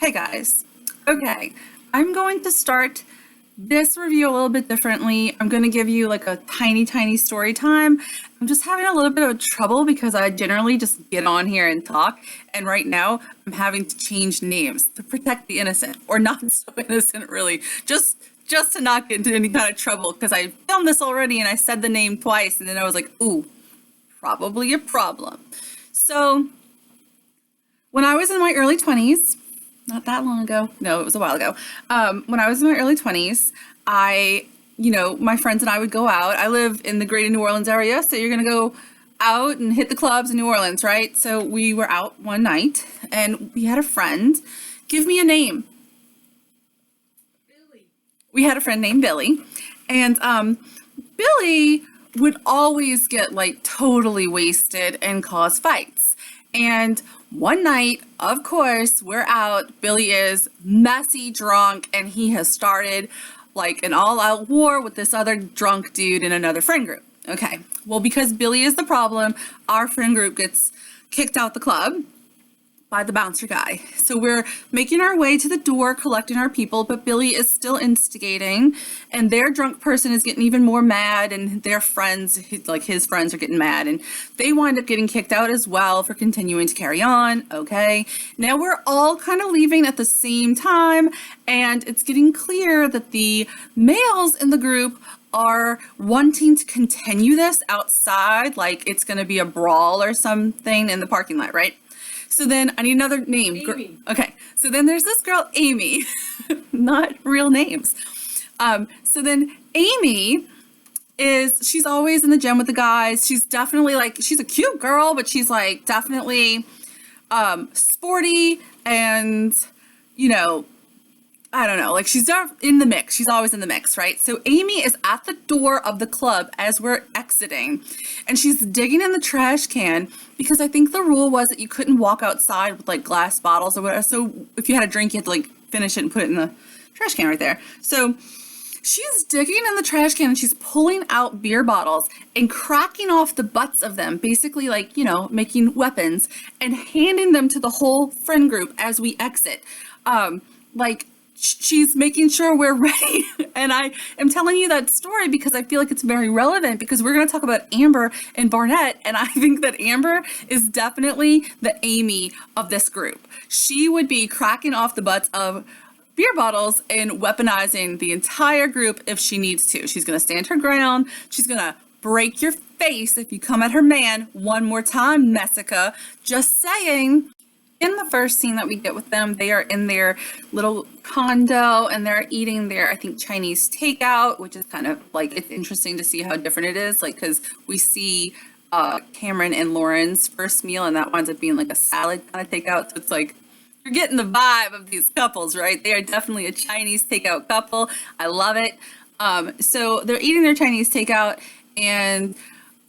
Hey guys. Okay, I'm going to start this review a little bit differently. I'm going to give you like a tiny story time. I'm just having a little bit of trouble because I generally just get on here and talk. And right now I'm having to change names to protect the innocent, or not so innocent really, just to not get into any kind of trouble, because I filmed this already and I said the name twice and then I was like, ooh, probably a problem. So when I was in my early 20s, not that long ago. No, it was a while ago. When I was in my early 20s, my friends and I would go out. I live in the greater New Orleans area, so you're going to go out and hit the clubs in New Orleans, right? So we were out one night and we had a friend. Give me a name. Billy. We had a friend named Billy. And Billy would always get like totally wasted and cause fights. And one night, of course, we're out. Billy is messy drunk and he has started like an all-out war with this other drunk dude in another friend group. Okay, well, because Billy is the problem, our friend group gets kicked out the club by the bouncer guy. So we're making our way to the door, collecting our people, but Billy is still instigating, and their drunk person is getting even more mad, and their friends, his friends, are getting mad, and they wind up getting kicked out as well for continuing to carry on. Okay, now we're all kind of leaving at the same time, and it's getting clear that the males in the group are wanting to continue this outside, like it's going to be a brawl or something in the parking lot, right? So then I need another name. Amy. Okay. So then there's this girl, Amy, not real names. So then Amy she's always in the gym with the guys. She's definitely she's a cute girl, but she's like definitely sporty and, I don't know, she's in the mix. She's always in the mix, right? So Amy is at the door of the club as we're exiting, and she's digging in the trash can because I think the rule was that you couldn't walk outside with glass bottles or whatever. So if you had a drink, you had to finish it and put it in the trash can right there. So she's digging in the trash can and she's pulling out beer bottles and cracking off the butts of them, basically making weapons, and handing them to the whole friend group as we exit. She's making sure we're ready. And I am telling you that story because I feel like it's very relevant, because we're going to talk about Amber and Barnett. And I think that Amber is definitely the Amy of this group. She would be cracking off the butts of beer bottles and weaponizing the entire group if she needs to. She's going to stand her ground. She's going to break your face if you come at her man one more time, Messica. Just saying. In the first scene that we get with them, they are in their little condo and they're eating their, I think, Chinese takeout, which is kind of it's interesting to see how different it is. Because we see Cameron and Lauren's first meal, and that winds up being a salad kind of takeout. So it's you're getting the vibe of these couples, right? They are definitely a Chinese takeout couple. I love it. So they're eating their Chinese takeout and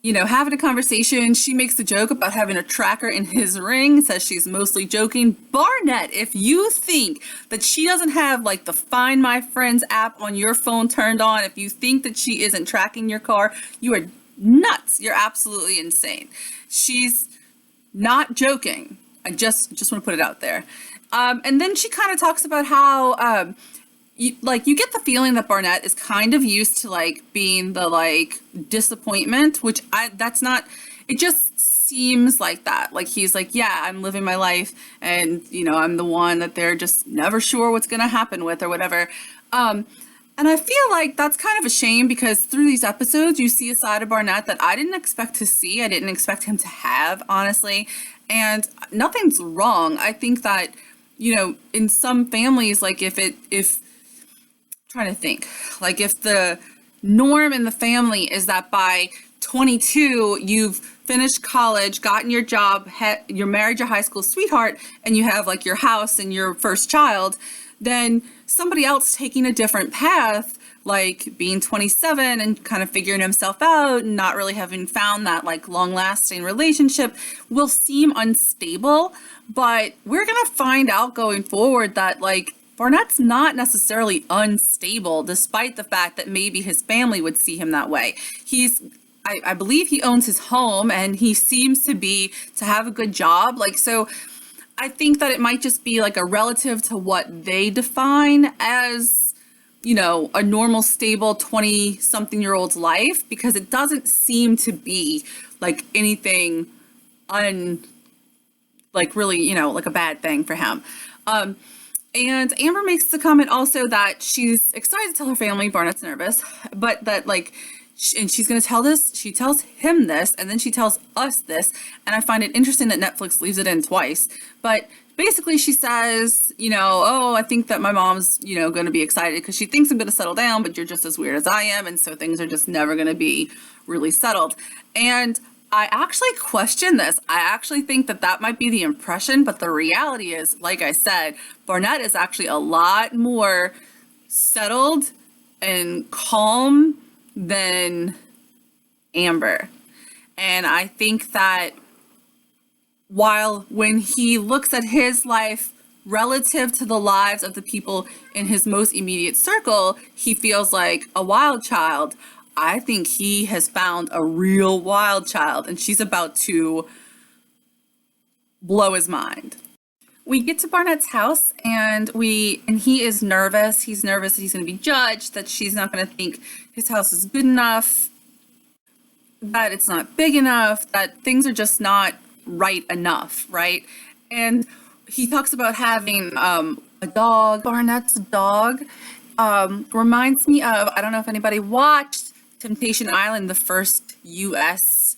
having a conversation. She makes a joke about having a tracker in his ring, says she's mostly joking. Barnett, if you think that she doesn't have the Find My Friends app on your phone turned on, if you think that she isn't tracking your car, you are nuts. You're absolutely insane. She's not joking. I just want to put it out there. And then she kind of talks about how you get the feeling that Barnett is kind of used to being the disappointment, which that's not, it just seems like that. He's yeah, I'm living my life and I'm the one that they're just never sure what's going to happen with or whatever. And I feel that's kind of a shame, because through these episodes you see a side of Barnett that I didn't expect to see. I didn't expect him to have, honestly. And nothing's wrong. I think that, in some families, trying to think, if the norm in the family is that by 22 you've finished college, gotten your job, you're married your high school sweetheart, and you have your house and your first child, then somebody else taking a different path, being 27 and kind of figuring himself out and not really having found that long-lasting relationship, will seem unstable. But we're gonna find out going forward that Barnett's not necessarily unstable, despite the fact that maybe his family would see him that way. I believe he owns his home, and he seems to have a good job. So I think that it might just be like a relative to what they define as, a normal, stable 20 something year old's life, because it doesn't seem to be like anything like really, like a bad thing for him. Um, and Amber makes the comment also that she's excited to tell her family Barnett's nervous, but that like, and she's going to tell this, she tells him this, and then she tells us this. And I find it interesting that Netflix leaves it in twice. But basically she says, oh, I think that my mom's, going to be excited because she thinks I'm going to settle down, but you're just as weird as I am. And so things are just never going to be really settled. And I actually question this. I actually think that that might be the impression, but the reality is, like I said, Barnett is actually a lot more settled and calm than Amber. And I think that while when he looks at his life relative to the lives of the people in his most immediate circle, he feels like a wild child. I think he has found a real wild child, and she's about to blow his mind. We get to Barnett's house, and he is nervous. He's nervous that he's going to be judged, that she's not going to think his house is good enough, that it's not big enough, that things are just not right enough, right? And he talks about having a dog. Barnett's dog reminds me of, I don't know if anybody watched Temptation Island, the first US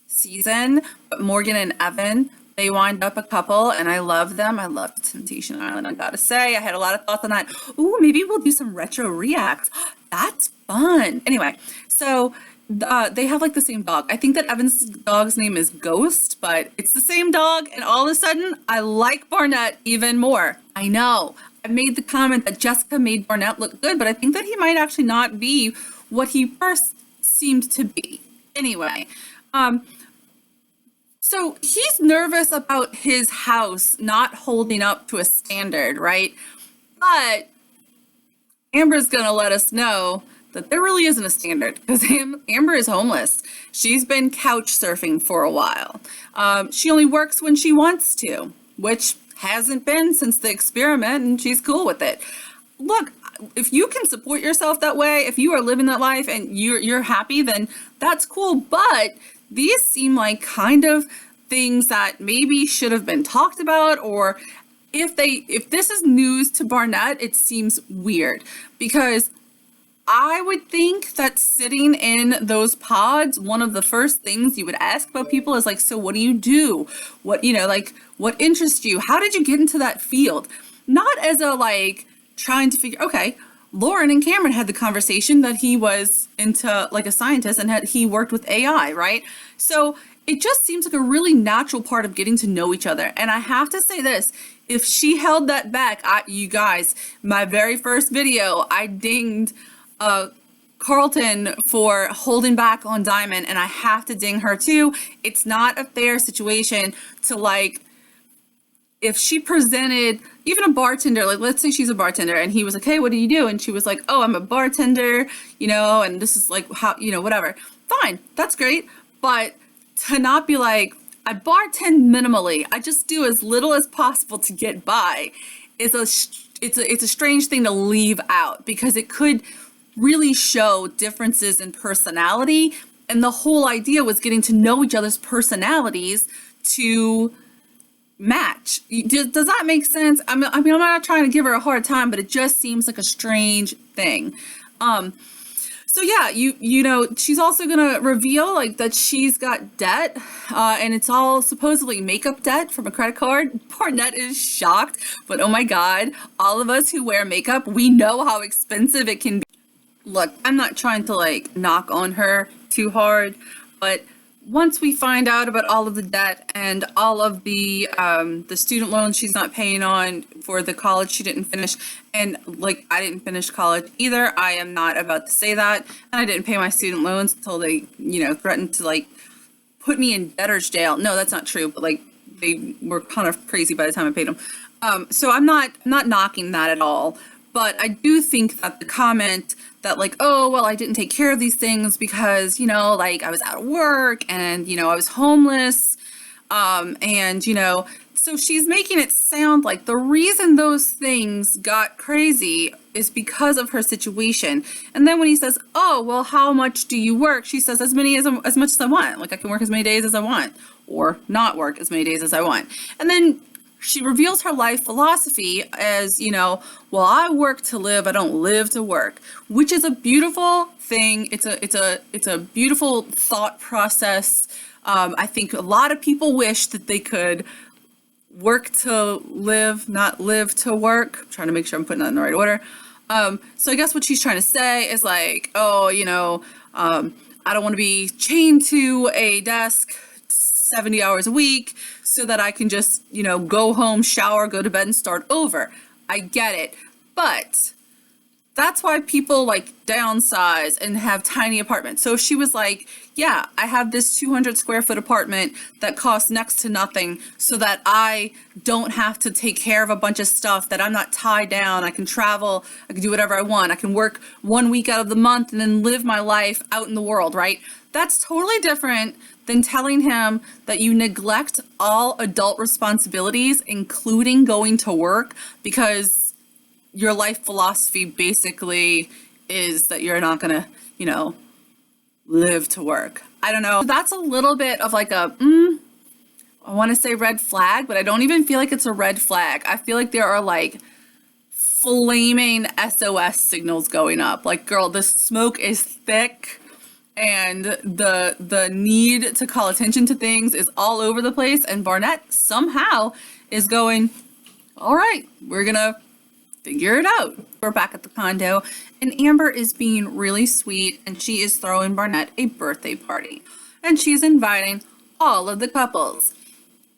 season, but Morgan and Evan, they wind up a couple, and I love them. I love Temptation Island, I gotta say. I had a lot of thoughts on that. Ooh, maybe we'll do some retro reacts. That's fun. Anyway, so they have like the same dog. I think that Evan's dog's name is Ghost, but it's the same dog, and all of a sudden, I like Barnett even more. I know. I made the comment that Jessica made Barnett look good, but I think that he might actually not be what he first seemed to be. Anyway, so he's nervous about his house not holding up to a standard, right? But Amber's gonna let us know that there really isn't a standard, because Amber is homeless. She's been couch surfing for a while. She only works when she wants to, which hasn't been since the experiment, and she's cool with it. Look, if you can support yourself that way, if you are living that life and you're happy, then that's cool. But these seem like kind of things that maybe should have been talked about, or if this is news to Barnett, it seems weird, because I would think that sitting in those pods, one of the first things you would ask about people is like, so what do you do? What, like, what interests you? How did you get into that field? Not as a like trying to figure, okay, Lauren and Cameron had the conversation that he was into like a scientist and he worked with AI, right? So it just seems like a really natural part of getting to know each other. And I have to say this, if she held that back, you guys, my very first video, I dinged Carlton for holding back on Diamond, and I have to ding her too. It's not a fair situation to like, if she presented even a bartender, like let's say she's a bartender and he was like, hey, what do you do? And she was like, oh, I'm a bartender, and this is like how, whatever. Fine, that's great. But to not be like, I bartend minimally, I just do as little as possible to get by, it's a strange thing to leave out, because it could really show differences in personality. And the whole idea was getting to know each other's personalities to match. Does that make sense? I mean, I'm not trying to give her a hard time, but it just seems like a strange thing. So yeah, she's also gonna reveal like that she's got debt, and it's all supposedly makeup debt from a credit card. Barnett is shocked, but oh my God, all of us who wear makeup, we know how expensive it can be. Look, I'm not trying to like knock on her too hard, but once we find out about all of the debt and all of the student loans she's not paying on for the college she didn't finish, and like I didn't finish college either, I am not about to say that, and I didn't pay my student loans until they, threatened to like put me in debtor's jail. No, that's not true, but like they were kind of crazy by the time I paid them. So I'm not knocking that at all. But I do think that the comment that like, oh, well, I didn't take care of these things because, like I was out of work and, I was homeless. And, so she's making it sound like the reason those things got crazy is because of her situation. And then when he says, oh, well, how much do you work? She says, as much as I want. Like, I can work as many days as I want, or not work as many days as I want. And then she reveals her life philosophy as, well, I work to live, I don't live to work, which is a beautiful thing. It's a beautiful thought process. I think a lot of people wish that they could work to live, not live to work. I'm trying to make sure I'm putting that in the right order. So I guess what she's trying to say is like, oh, I don't want to be chained to a desk 70 hours a week so that I can just, go home, shower, go to bed and start over. I get it. But that's why people like downsize and have tiny apartments. So she was like, yeah, I have this 200 square foot apartment that costs next to nothing so that I don't have to take care of a bunch of stuff, that I'm not tied down. I can travel. I can do whatever I want. I can work 1 week out of the month and then live my life out in the world, right? That's totally different than telling him that you neglect all adult responsibilities, including going to work, because your life philosophy basically is that you're not gonna, live to work. I don't know. That's a little bit of like I want to say red flag, but I don't even feel like it's a red flag. I feel like there are like flaming SOS signals going up. Like, girl, the smoke is thick and the need to call attention to things is all over the place. And Barnett somehow is going, all right, we're gonna figure it out. We're back at the condo and Amber is being really sweet and she is throwing Barnett a birthday party. And she's inviting all of the couples,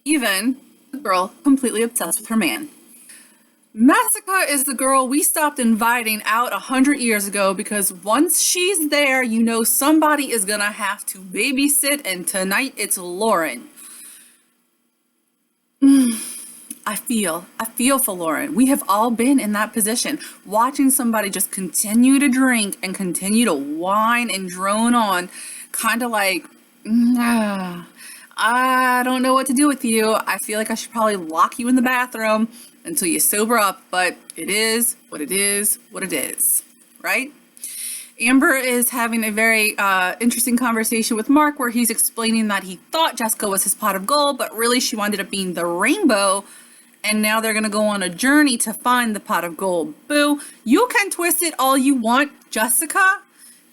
even the girl completely obsessed with her man. Massacre is the girl we stopped inviting out 100 years ago because once she's there, somebody is gonna have to babysit, and tonight it's Lauren. I feel for Lauren. We have all been in that position, watching somebody just continue to drink and continue to whine and drone on, kind of like, I don't know what to do with you. I feel like I should probably lock you in the bathroom until you sober up, but it is what it is, right? Amber is having a very interesting conversation with Mark where he's explaining that he thought Jessica was his pot of gold, but really she wound up being the rainbow. And now they're going to go on a journey to find the pot of gold. Boo, you can twist it all you want. Jessica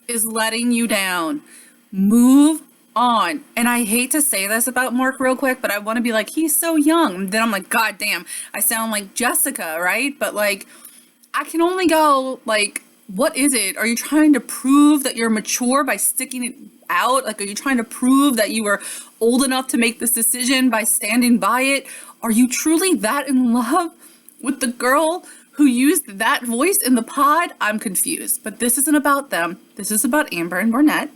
is letting you down. Move on. And I hate to say this about Mark real quick, but I want to be like, he's so young. And then I'm like, God damn, I sound like Jessica, right? But like, I can only go like, what is it? Are you trying to prove that you're mature by sticking it out? Like, are you trying to prove that you were old enough to make this decision by standing by it? Are you truly that in love with the girl who used that voice in the pod? I'm confused, but this isn't about them. This is about Amber and Barnett.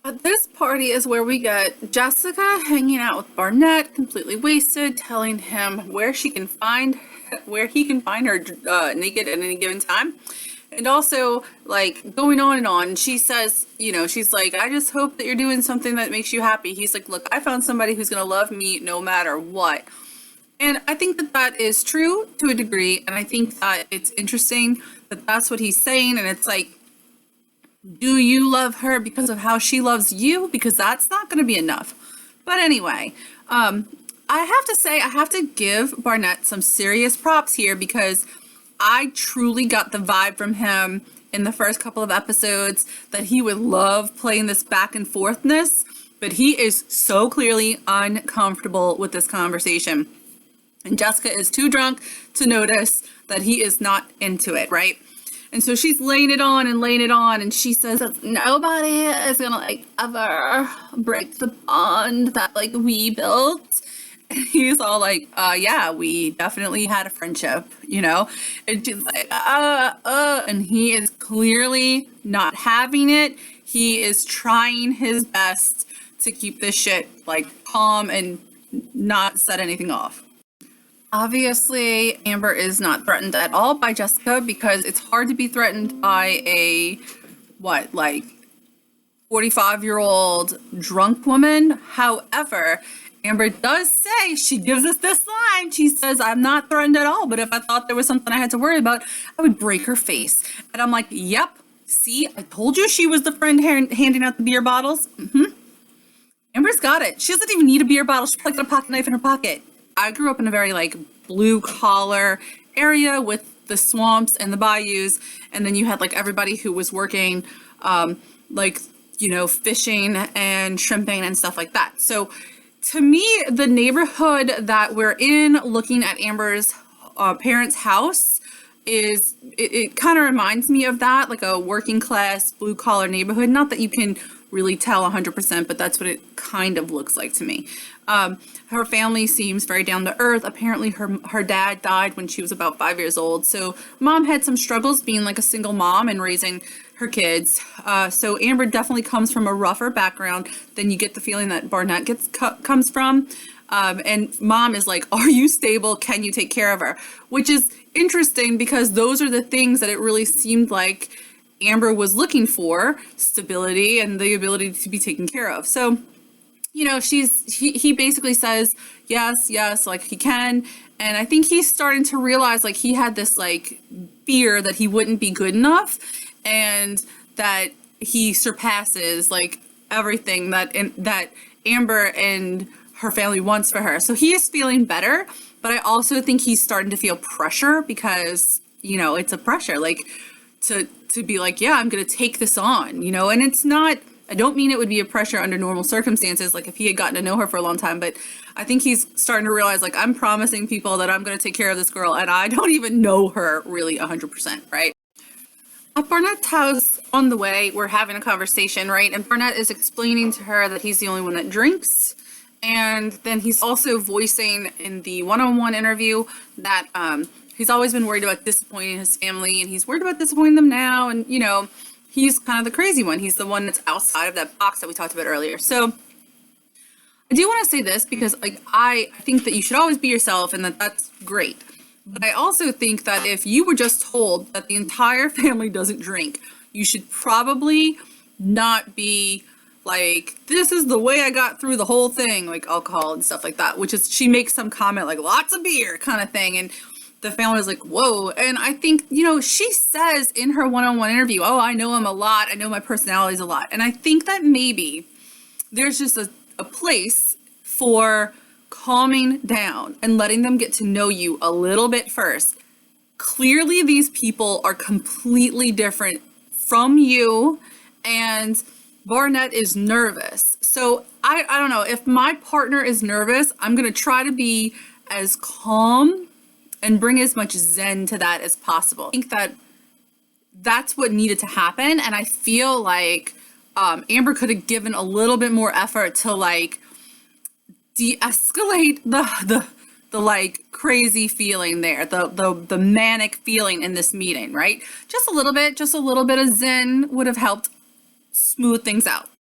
But this party is where we get Jessica hanging out with Barnett, completely wasted, telling him where he can find her naked at any given time. And also, like, going on and on. She says, she's like, I just hope that you're doing something that makes you happy. He's like, look, I found somebody who's going to love me no matter what. And I think that that is true to a degree. And I think that it's interesting that that's what he's saying. And it's like, do you love her because of how she loves you? Because that's not going to be enough. But anyway, I have to say, I have to give Barnett some serious props here because I truly got the vibe from him in the first couple of episodes that he would love playing this back and forthness, but he is so clearly uncomfortable with this conversation. And Jessica is too drunk to notice that he is not into it, right? And so she's laying it on, and she says that nobody is gonna like ever break the bond that like we built. And he's all like, yeah, we definitely had a friendship, And she's like, and he is clearly not having it. He is trying his best to keep this shit like calm and not set anything off. Obviously, Amber is not threatened at all by Jessica because it's hard to be threatened by a, 45-year-old drunk woman. However, Amber does say, she gives us this line. She says, I'm not threatened at all, but if I thought there was something I had to worry about, I would break her face. And I'm like, yep, see, I told you she was the friend handing out the beer bottles. Amber's got it. She doesn't even need a beer bottle. She's probably got a pocket knife in her pocket. I grew up in a very like blue collar area with the swamps and the bayous. And then you had like everybody who was working, like, you know, fishing and shrimping and stuff like that. So to me, the neighborhood that we're in, looking at Amber's parents' house, it kind of reminds me of that, like a working class blue collar neighborhood. Not that you can really tell 100%, but that's what it kind of looks like to me. Her family seems very down to earth. Apparently her dad died when she was about 5 years old. So mom had some struggles being like a single mom and raising her kids. So Amber definitely comes from a rougher background than you get the feeling that Barnett comes from. And mom is like, are you stable? Can you take care of her? Which is interesting because those are the things that it really seemed like Amber was looking for: stability and the ability to be taken care of. So, you know, he basically says, yes, like he can. And I think he's starting to realize like he had this like fear that he wouldn't be good enough and that he surpasses like everything that Amber and her family wants for her. So he is feeling better, but I also think he's starting to feel pressure because, you know, it's a pressure like to be like, yeah, I'm going to take this on, you know, and it's not, I don't mean it would be a pressure under normal circumstances, like if he had gotten to know her for a long time, but I think he's starting to realize like, I'm promising people that I'm going to take care of this girl and I don't even know her really 100%, right? At Barnett's house on the way, we're having a conversation, right? And Barnett is explaining to her that he's the only one that drinks. And then he's also voicing in the one-on-one interview that he's always been worried about disappointing his family, and he's worried about disappointing them now. And, you know, he's kind of the crazy one. He's the one that's outside of that box that we talked about earlier. So I do want to say this because, like, I think that you should always be yourself and that's great. But I also think that if you were just told that the entire family doesn't drink, you should probably not be like, this is the way I got through the whole thing, like alcohol and stuff like that, which is, she makes some comment like lots of beer kind of thing. And the family was like, whoa. And I think, you know, she says in her one-on-one interview, oh, I know him a lot. I know my personalities a lot. And I think that maybe there's just a place for calming down and letting them get to know you a little bit first. Clearly, these people are completely different from you, and Barnett is nervous. So I don't know, if my partner is nervous, I'm going to try to be as calm and bring as much zen to that as possible. I think that that's what needed to happen. And I feel like Amber could have given a little bit more effort to like de-escalate the like crazy feeling there, the manic feeling in this meeting, right? Just a little bit of zen would have helped smooth things out.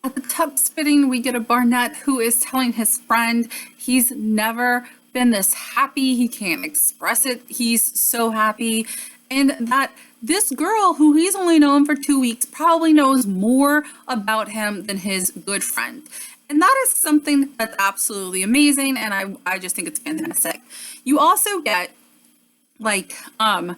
At the tubs fitting, we get a Barnett who is telling his friend he's never been this happy. He can't express it. He's so happy. And that this girl who he's only known for 2 weeks probably knows more about him than his good friend. And that is something that's absolutely amazing. And I just think it's fantastic. You also get like the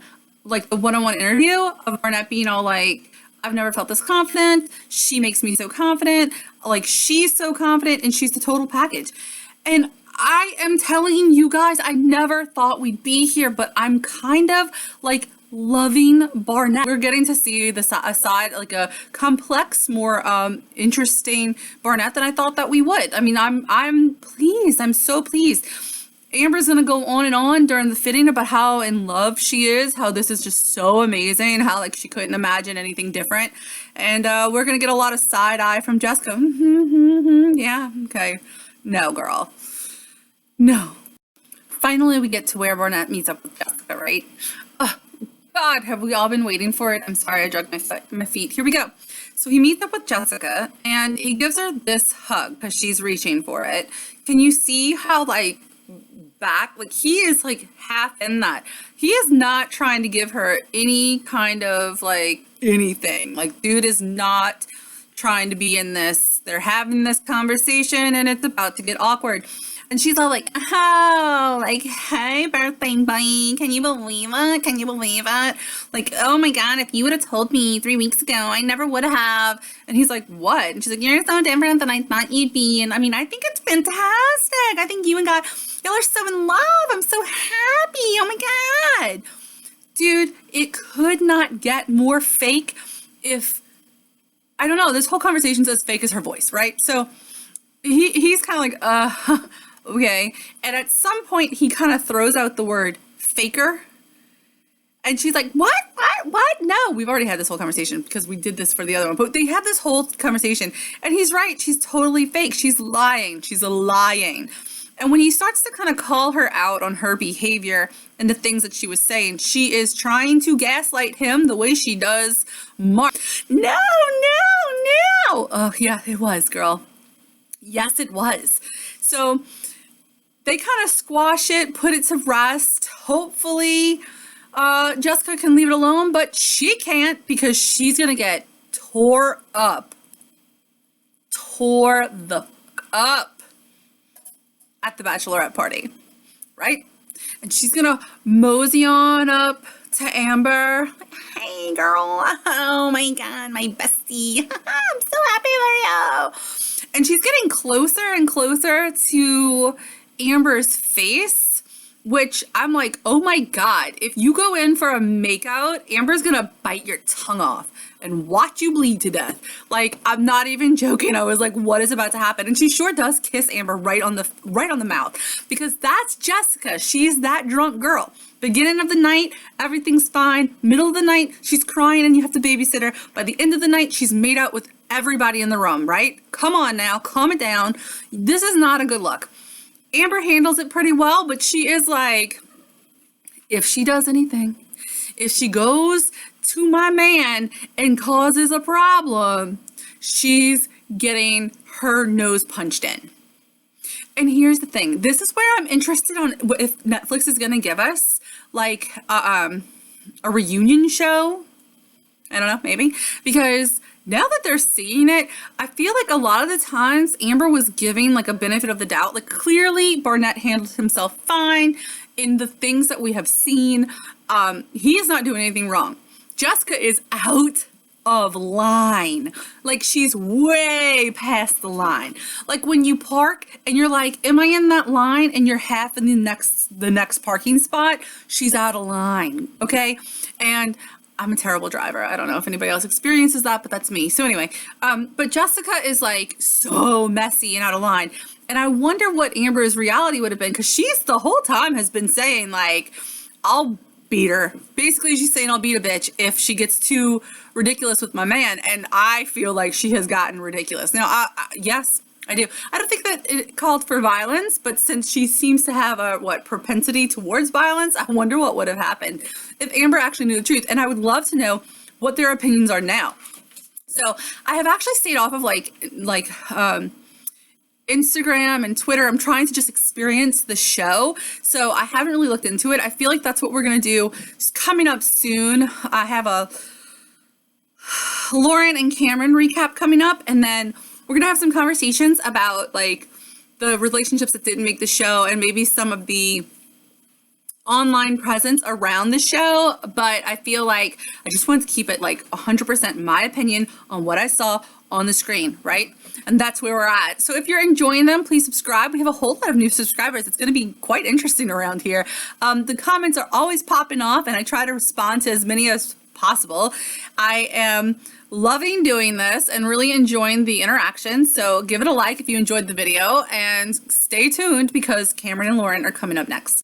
one-on-one interview of Barnett being all like, I've never felt this confident. She makes me so confident. Like, she's so confident and she's the total package. And I am telling you guys, I never thought we'd be here, but I'm kind of like loving Barnett. We're getting to see the side, like a complex, more interesting Barnett than I thought that we would. I mean, I'm pleased. I'm so pleased. Amber's gonna go on and on during the fitting about how in love she is, how this is just so amazing, how like she couldn't imagine anything different. And we're gonna get a lot of side eye from Jessica. Yeah, okay. No, girl. No. Finally, we get to where Barnett meets up with Jessica, right? Oh, God, have we all been waiting for it? I'm sorry, I dragged my feet. Here we go. So he meets up with Jessica and he gives her this hug because she's reaching for it. Can you see how like back, like he is like half in that. He is not trying to give her any kind of like anything. Like dude is not trying to be in this. They're having this conversation and it's about to get awkward. And she's all like, oh, like, hey, birthday boy, can you believe it? Can you believe it? Like, oh my God, if you would have told me 3 weeks ago, I never would have. And he's like, what? And she's like, you're so different than I thought you'd be. And I mean, I think it's fantastic. I think you and God, y'all are so in love. I'm so happy. Oh my God. Dude, it could not get more fake if, I don't know, this whole conversation's as fake as her voice, right? So he's kind of like, okay. And at some point, he kind of throws out the word faker. And she's like, what? No, we've already had this whole conversation because we did this for the other one. But they had this whole conversation. And he's right. She's totally fake. She's lying. She's lying. And when he starts to kind of call her out on her behavior and the things that she was saying, she is trying to gaslight him the way she does Mark. No. Oh, yeah, it was, girl. Yes, it was. So they kind of squash it, put it to rest. Hopefully, Jessica can leave it alone, but she can't because she's going to get tore up. Tore the fuck up at the bachelorette party, right? And she's going to mosey on up to Amber. Hey, girl. Oh, my God, my bestie. I'm so happy for you. And she's getting closer and closer to Amber's face, which I'm like, oh my God, if you go in for a makeout, Amber's gonna bite your tongue off and watch you bleed to death. Like, I'm not even joking. I was like, what is about to happen? And she sure does kiss Amber right on the mouth, because that's Jessica. She's that drunk girl. Beginning of the night, everything's fine. Middle of the night, she's crying and you have to babysit her. By the end of the night, she's made out with everybody in the room, right? Come on now, calm it down. This is not a good look. Amber handles it pretty well, but she is like, if she does anything, if she goes to my man and causes a problem, she's getting her nose punched in. And here's the thing. This is where I'm interested on if Netflix is going to give us like a reunion show. I don't know, maybe. Because now that they're seeing it, I feel like a lot of the times Amber was giving like a benefit of the doubt. Like, clearly Barnett handled himself fine in the things that we have seen. He is not doing anything wrong. Jessica is out of line. Like, she's way past the line. Like, when you park and you're like, am I in that line? And you're half in the next parking spot, she's out of line. Okay. And I'm a terrible driver. I don't know if anybody else experiences that, but that's me. So anyway, but Jessica is like so messy and out of line. And I wonder what Amber's reality would have been, because she's the whole time has been saying like, I'll beat her. Basically, she's saying I'll beat a bitch if she gets too ridiculous with my man. And I feel like she has gotten ridiculous. Now, yes, I do. I don't think that it called for violence, but since she seems to have a propensity towards violence, I wonder what would have happened if Amber actually knew the truth. And I would love to know what their opinions are now. So I have actually stayed off of like Instagram and Twitter. I'm trying to just experience the show. So I haven't really looked into it. I feel like that's what we're going to do. It's coming up soon. I have a Lauren and Cameron recap coming up, and then we're going to have some conversations about like the relationships that didn't make the show and maybe some of the online presence around the show. But I feel like I just wanted to keep it like 100% my opinion on what I saw on the screen, right? And that's where we're at. So if you're enjoying them, please subscribe. We have a whole lot of new subscribers. It's going to be quite interesting around here. The comments are always popping off, and I try to respond to as many as possible. I am loving doing this and really enjoying the interaction. So give it a like if you enjoyed the video, and stay tuned because Cameron and Lauren are coming up next.